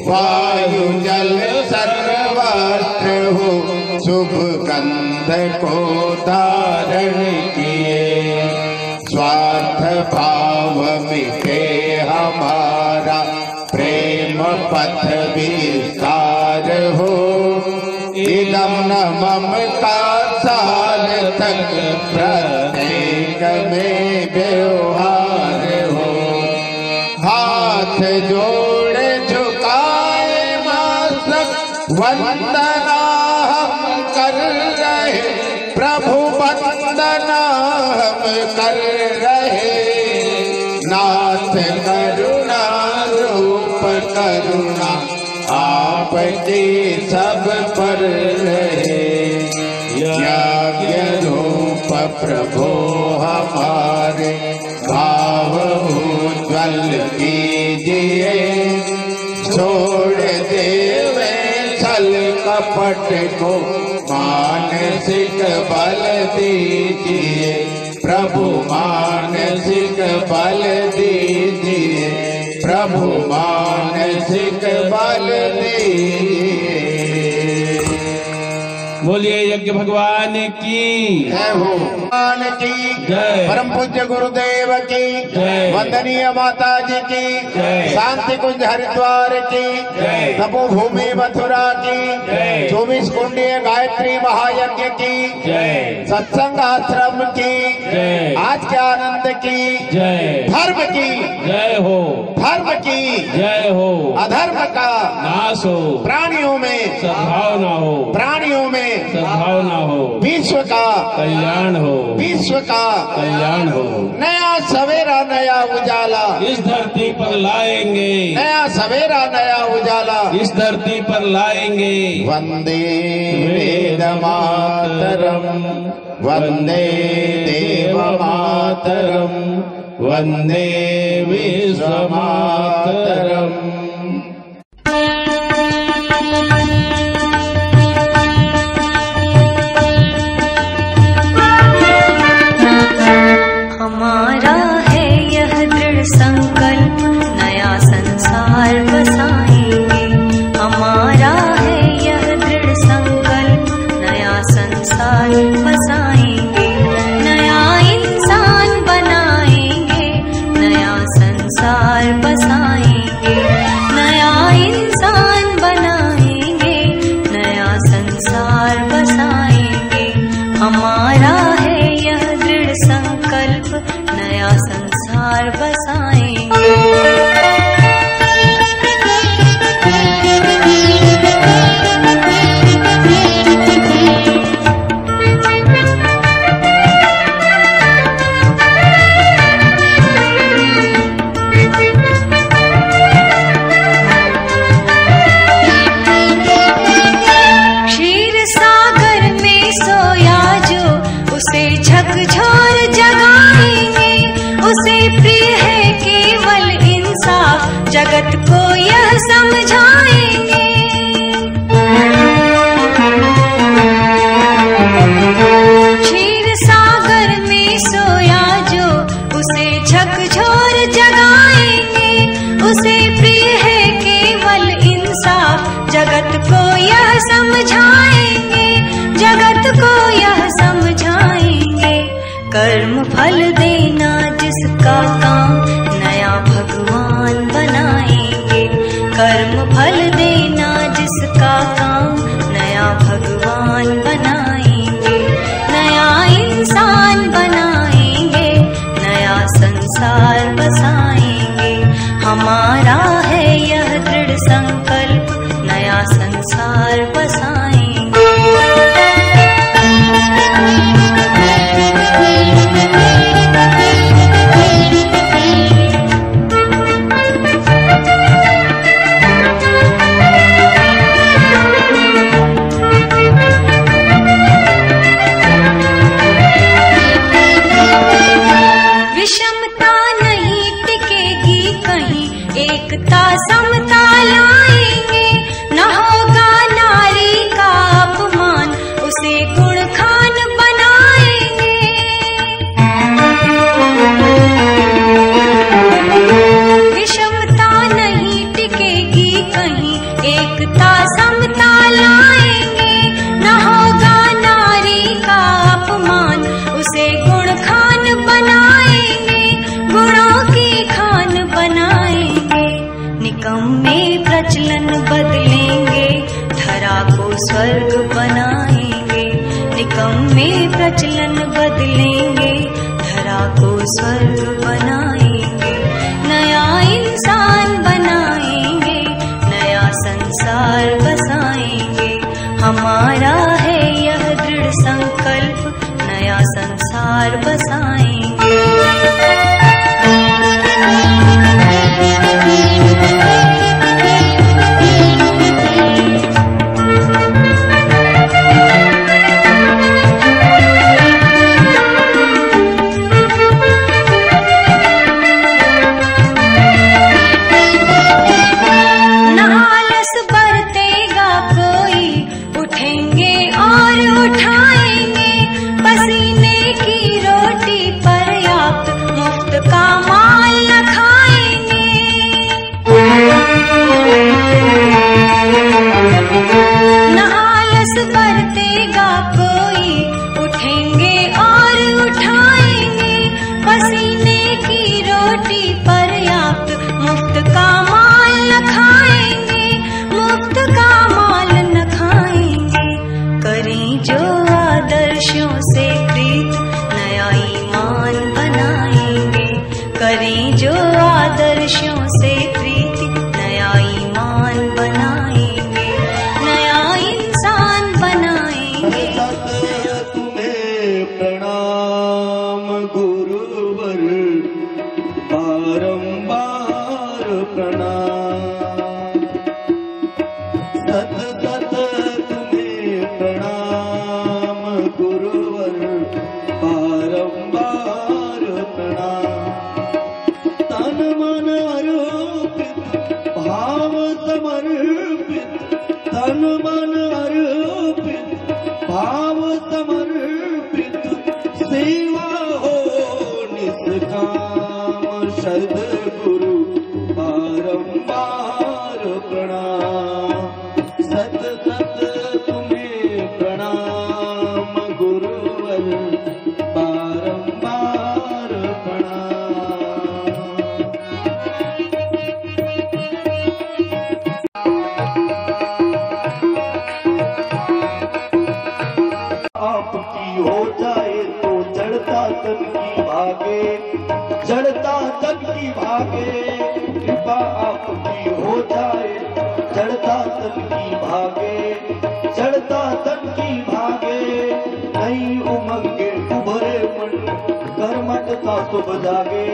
Speaker 5: वायु जल सर्वत्र हो शुभ गंध को धारण किए। स्वार्थ भाव मिटे हमारा प्रेम पथ विस्तार हो। इदम न मम का सार्थक प्रत्येक में व्यवहार हो। हाथ जोड़े झुकाए मस्तक वंदना हम कर रहे, प्रभु वंदना हम कर रहे। नाथ करुणा रूप करुणा आपकी सब पर रहे। यज्ञ रूप प्रभु हमारे भाव उज्ज्वल कीजिए। छोड़ देवे छल कपट को मानसिक बल दीजिए। प्रभु मानसिक बल दीजिए, प्रभु मानसिक बल दीजिए।
Speaker 2: बोलिए यज्ञ भगवान की
Speaker 5: जय हो। भगवान की
Speaker 2: जय।
Speaker 5: परम पूज्य गुरुदेव की
Speaker 2: जय।
Speaker 5: वंदनीय माता जी की
Speaker 2: जय।
Speaker 5: शांति कुंज हरिद्वार की
Speaker 2: जय।
Speaker 5: तपोभूमि मथुरा की
Speaker 2: जय।
Speaker 5: 24 कुंडीय गायत्री महायज्ञ की
Speaker 2: जय।
Speaker 5: सत्संग आश्रम की
Speaker 2: जय।
Speaker 5: आज के आनंद की
Speaker 2: जय।
Speaker 5: धर्म की
Speaker 2: जय हो,
Speaker 5: धर्म की
Speaker 2: जय हो।
Speaker 5: अधर्म का
Speaker 2: नाश हो,
Speaker 5: प्राणियों में
Speaker 2: सद्भावना हो,
Speaker 5: प्राणियों में
Speaker 2: सद्भावना हो।
Speaker 5: विश्व का
Speaker 2: कल्याण हो,
Speaker 5: विश्व का
Speaker 2: कल्याण हो।
Speaker 5: नया सवेरा नया उजाला
Speaker 2: इस धरती पर लाएंगे,
Speaker 5: नया सवेरा नया उजाला
Speaker 2: इस धरती पर लाएंगे।
Speaker 5: वंदे वेद मातरम, वंदे देव मातरम, वंदे विश्व मातरम।
Speaker 6: हमारा है यह दृढ़ संकल्प नया संसार बसाएंगे। हमारा है यह दृढ़ संकल्प नया संसार बसाएंगे। नया इंसान बनाएंगे, नया संसार बसाएंगे। नया इंसान बनाएंगे, नया संसार बसाएंगे। हमारा है यह दृढ़ संकल्प नया संसार बसाएंगे। क्षीर सागर में सोया जो उसे झकझोर जगाएंगे। उसे प्रिय है केवल इंसाफ, जगत को यह समझाएंगे। क्षीर सागर में सोया जो उसे झकझोर जगाएंगे। उसे प्रिय है केवल इंसाफ, जगत को यह समझाएंगे। जगत को यह समझाएंगे। कर्म फल देना जिसका काम, नया फल देना जिसका काम, नया भगवान बनाएंगे, नया इंसान बनाएंगे, नया संसार बसाएंगे। हमारा है यह दृढ़ संकल्प, नया संसार बसाएंगे। विषमता नहीं टिकेगी कहीं, एकता समता लाएंगे। न होगा नारी का अपमान, उसे गुण खान बनाएंगे। विषमता नहीं टिकेगी कहीं, एकता समता लाएंगे। न होगा नारी का अपमान, उसे गुण खान बनाएंगे, गुणों की खान बनाएंगे। निकम्मे प्रचलन बदलेंगे, धरा को स्वर्ग बनाएंगे। निकम्मे प्रचलन बदलेंगे, धरा को स्वर्ग बनाएंगे। नया इंसान बनाएंगे, नया संसार बसाएंगे। हमारा है यह दृढ़ संकल्प, नया संसार बसाएंगे। न आलस बरतेगा कोई, उठेंगे और उठाएंगे। पसीने की रोटी पर्याप्त, मुफ्त का माल न खाएंगे। न आलस बरतेगा कोई, उठेंगे और उठाएंगे। पसीने की रोटी पर्याप्त, मुफ्त का माल न खाएंगे, मुफ्त का माल न खाएंगे। करें जो आदर्शों से प्रीत, नया ईमान बनाएंगे। करें जो आदर्शों से प्रीति, नया ईमान बनाएंगे, नया इंसान बनाएंगे।
Speaker 4: तुम्हें प्रणाम गुरुवर, बारंबार प्रणाम। सत सत तुम्हें प्रणाम गुरुवर, बारंबार प्रणाम। तन मन अर्पित, भाव समर्पित, तन मन अर्पित, भाव समर्पित। सेवा हो निष्काम, सद्गुरु बारंबार प्रणाम। सत सत तुम्हें प्रणाम गुरुवर, बारंबार प्रणाम। आपकी हो जाए तो जड़ता तन की भागे, जड़ता तन की भागे। कृपा आपकी हो जाए, जड़ता तन की भागे, जड़ता तन की भागे। नई उमंगे उभरे मन, कर्मठता शुभ जागे,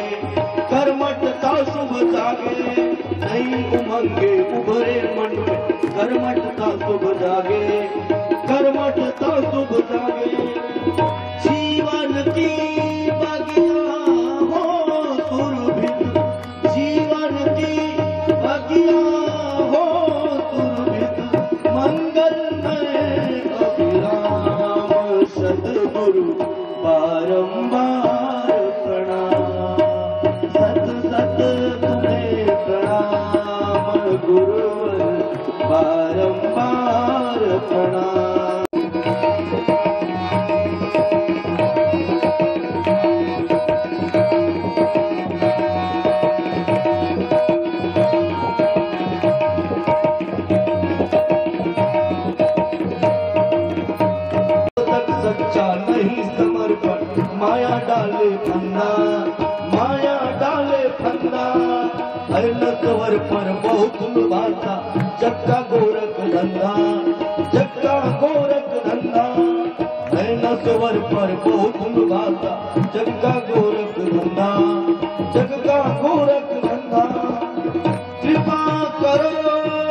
Speaker 4: कर्मठता शुभ जागे। नई उमंगे उभरे मन, कर्मठता शुभ जागे, कर्मठता शुभ जागे। जीवन की बगिया हो सुरभित, जीवन की बगिया हो सुरभित। मंगलमय अभिराम, सद्गुरु बारंबार प्रणाम। सत सत तुम्हें प्रणाम गुरुवर, बारंबार प्रणाम। डाले फंदा, माया डाले फंदा, नसवर पर बहुत लुभाता, जग्गा गोरख धंधा, जग्गा गोरख धंधा, नसवर पर बहुत लुभाता, जग्गा गोरख धंधा, जग्गा गोरख धंधा। कृपा करो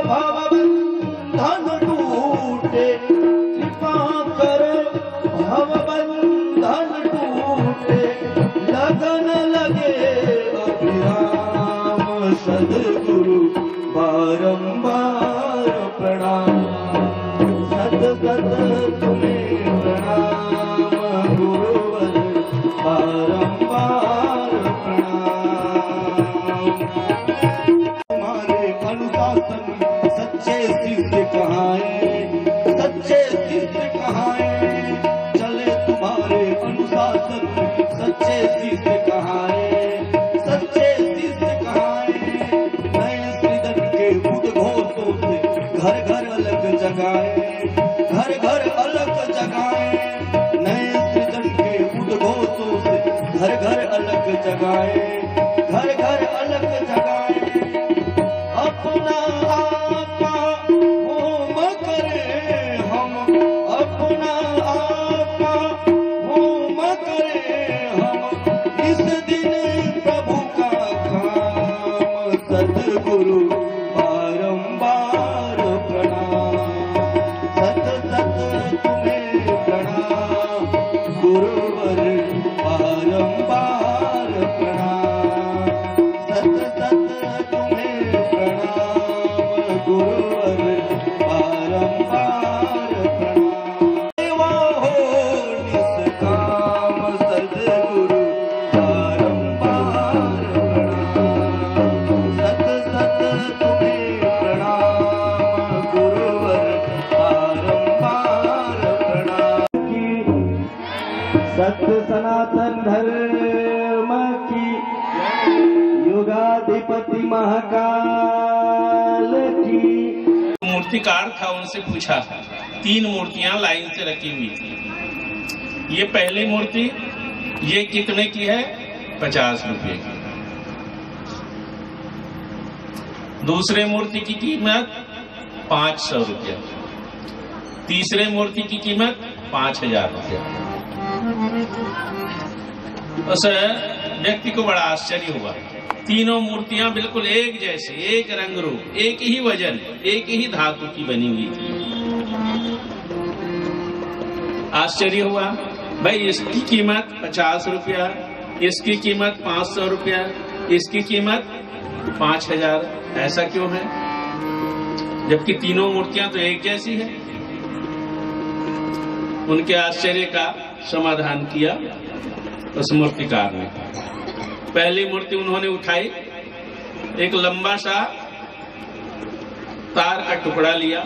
Speaker 4: भवबंधन टूटे, कृपा करो भवबंधन टूटे, लगन लगे अभिराम सद्गुरु बारंबार प्रणाम, सत सत तुम्हें प्रणाम गुरुवर बारंबार प्रणाम। तुम्हारे अनुशासन सच्चे शिष्य कहाए, सच्चे शिष्य कहाए, चले तुम्हारे अनुशासन सच्चे शिष्य कहाए, सच्चे शिष्य कहाए। नए सृजन के उद्घोषों से घर घर अलग जगाए, घर घर अलग जगाए, नए सृजन के उद्घोषों से घर घर अलग जगाए, घर घर अलग जगाए। अपना आपा होम करे हम, अपना आपा होम करे हम, इस दिन प्रभु का काम, सद्गुरु बारंबार प्रणाम, सत सत तुम्हें प्रणाम गुरुवर बारंबार प्रणाम, सत सत तुम्हें प्रणाम गुरुवर बारंबार प्रणाम। सेवा हो निष्काम सद्गुरु बारंबार प्रणाम, सत सत तुम्हें प्रणाम गुरुवर बारंबार प्रणाम। सत्य सनातन धर्म की युगाधिपति महाकाल की।
Speaker 2: मूर्तिकार था, उनसे पूछा, 3 मूर्तियां लाइन से रखी हुई थी। ये पहली मूर्ति ये कितने की है? 50 रुपए की। दूसरे मूर्ति की कीमत 500 रुपया, तीसरे मूर्ति की कीमत 5000 रुपया। उस व्यक्ति को बड़ा आश्चर्य हुआ, तीनों मूर्तियां बिल्कुल एक जैसे, एक रंग रूप, एक ही वजन, एक ही धातु की बनी हुई थी। आश्चर्य हुआ, भाई इसकी कीमत 50 रुपया, इसकी कीमत 500 रुपया, इसकी कीमत 5000, ऐसा क्यों है? जबकि तीनों मूर्तियां तो एक जैसी है। उनके आश्चर्य का समाधान किया उस मूर्तिकार ने। पहली मूर्ति उन्होंने उठाई, एक लंबा सा तार का टुकड़ा लिया,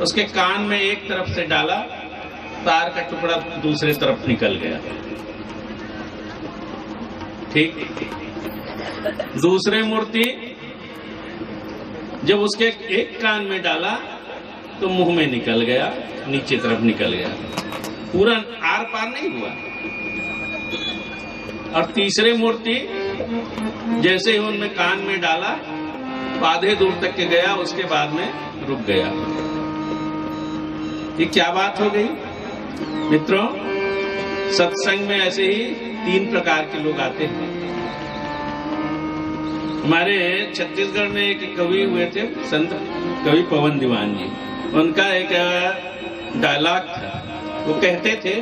Speaker 2: उसके कान में एक तरफ से डाला, तार का टुकड़ा दूसरे तरफ निकल गया। ठीक। दूसरे मूर्ति जब उसके एक कान में डाला तो मुंह में निकल गया, नीचे तरफ निकल गया, पूरा आर पार नहीं हुआ। और तीसरे मूर्ति जैसे ही उनमें कान में डाला तो आधे दूर तक के गया, उसके बाद में रुक गया। ये क्या बात हो गई मित्रों? सत्संग में ऐसे ही 3 प्रकार के लोग आते हैं। हमारे छत्तीसगढ़ में एक कवि हुए थे, संत कवि पवन दीवान जी। उनका एक डायलॉग था, वो कहते थे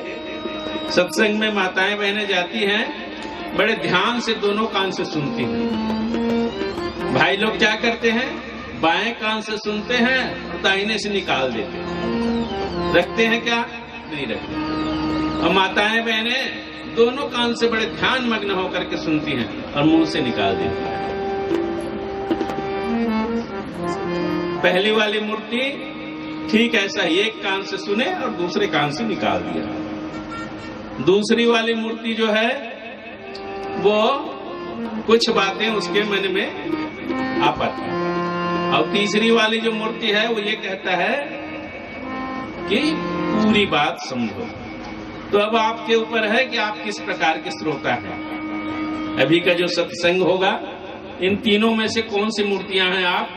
Speaker 2: सत्संग में माताएं बहनें जाती हैं, बड़े ध्यान से दोनों कान से सुनती हैं। भाई लोग क्या करते हैं, बाएं कान से सुनते हैं और दाहिने से निकाल देते हैं। रखते हैं क्या? नहीं रखते। और माताएं बहनें दोनों कान से बड़े ध्यान मग्न होकर के सुनती हैं और मुंह से निकाल देती हैं। पहली वाली मूर्ति ठीक ऐसा ही, एक कान से सुने और दूसरे कान से निकाल दिया। दूसरी वाली मूर्ति जो है वो कुछ बातें उसके मन में आ पाती। और तीसरी वाली जो मूर्ति है वो ये कहता है कि पूरी बात समझो। तो अब आपके ऊपर है कि आप किस प्रकार के श्रोता हैं। अभी का जो सत्संग होगा, इन तीनों में से कौन सी मूर्तियां हैं आप,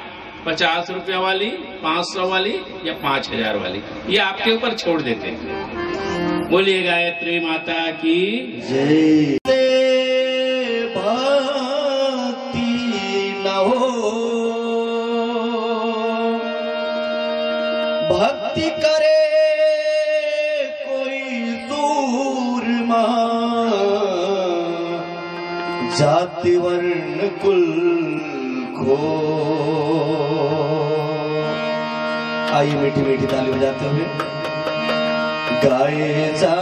Speaker 2: 50 रुपया वाली, 500 वाली या 5000 वाली, ये आपके ऊपर छोड़ देते हैं। बोलिए गायत्री माता की
Speaker 4: जय। भक्ति न हो, भक्ति करे कोई सूरमा, जाति वर्ण कुल खो। आइए मीठी मीठी ताली बजाते हुए गाए जा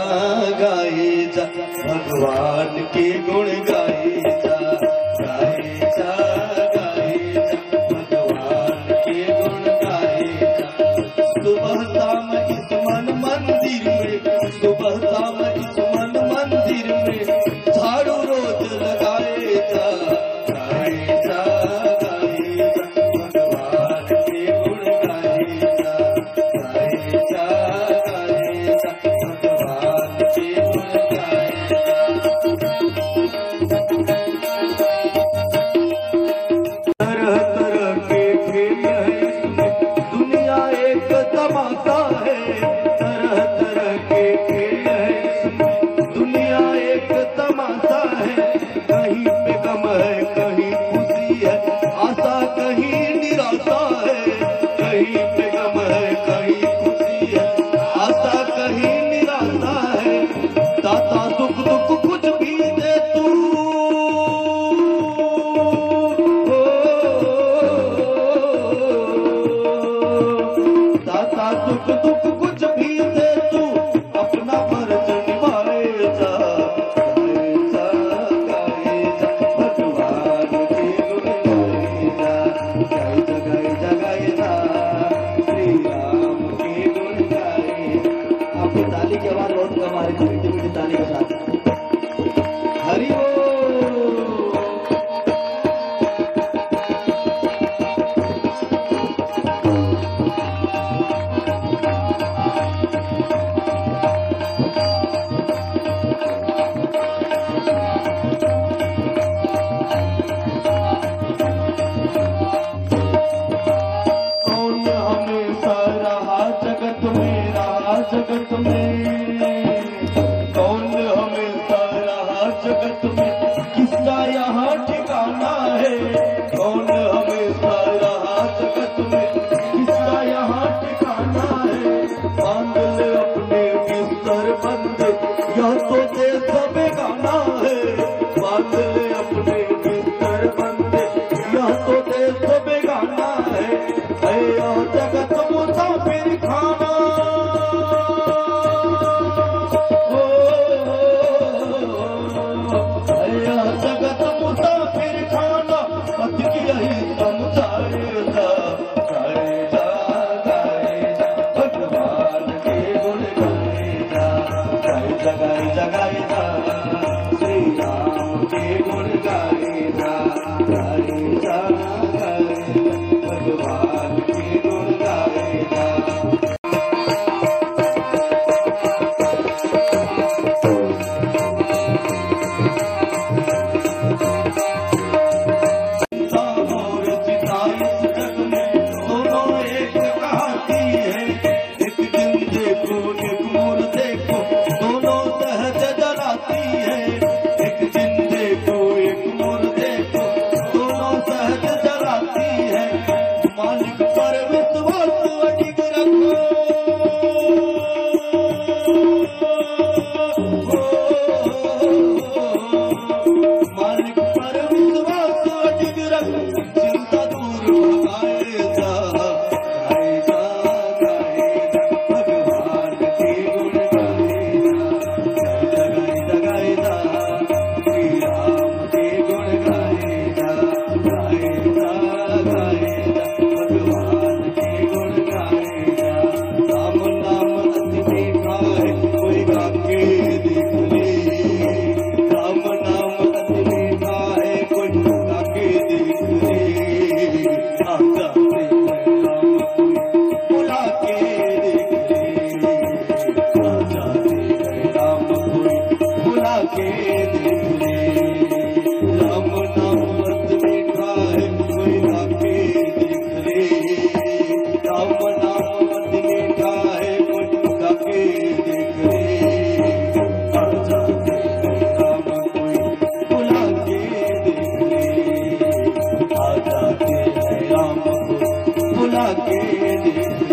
Speaker 4: भगवान के गुण गाए जा, गाए जा भगवान के गुण गाए जा। सुबह शाम इस मन मंदिर में, सुबह शाम इस मन मंदिर में झाड़ू रोज लगाए जा, गाए जा भगवान के गुण गाए जा, गाए जा भगवान के गुण गाए जा। तरह तरह के खेल है इसमें, दुनिया एक तमाशा है। तरह तरह के खेल है इसमें, दुनिया एक तमाशा है। कहीं पे गम है, कहीं खुशी है, आशा कहीं निराशा है। कहीं पे गम है, कहीं खुशी है, आशा कहीं निराशा है। दाता सुख दुख कुछ भी दे तू, दाता सुख दुख कुछ भी दे तू, अपना फर्ज निभाए जा, गाए जा भगवान के गुण गाए जा, गाए जा श्री राम के गुण गाए। आपकी ताली की आवाज बहुत कम आ रही है, मीठी मीठी ताली के साथ हरि बोल। कौन हमेशा रहा जगत में, रहा जगत में, कौन हमेशा रहा जगत में, किसका यहाँ ठिकाना है। कौन हमेशा रहा जगत में, किसका यहाँ ठिकाना है। बांध ले अपने बिस्तर बंदे, यह तो देश बेगाना है। बांध ले अपने बिस्तर बंदे, यह तो देश बेगाना है। यह जगत मुसाफिर खाना, यह जगत मुसाफिर खाना, पथ की यही समझाए जा, गाए जा भगवान के गुण गाए जा, गाए जा श्री राम के गुण गाए जा, गाए जा भगवान के गुण गाए जा। और चिता इस जग में दोनों एक कहाती है। एक दिन देखो एक मोर देखो, दोनों सहज जलाती है। एक दिन देखो एक मोर देखो, दोनों सहज जलाती है। मालिक पर विश्वास अडिग रखो, मालिक पर विश्वास अडिग रखो, चिंता दूर भगाए जा, गाए जा भगवान के गुण गाए जा, श्री राम के गुण गाए जा, गाए जा भगवान
Speaker 7: के दिन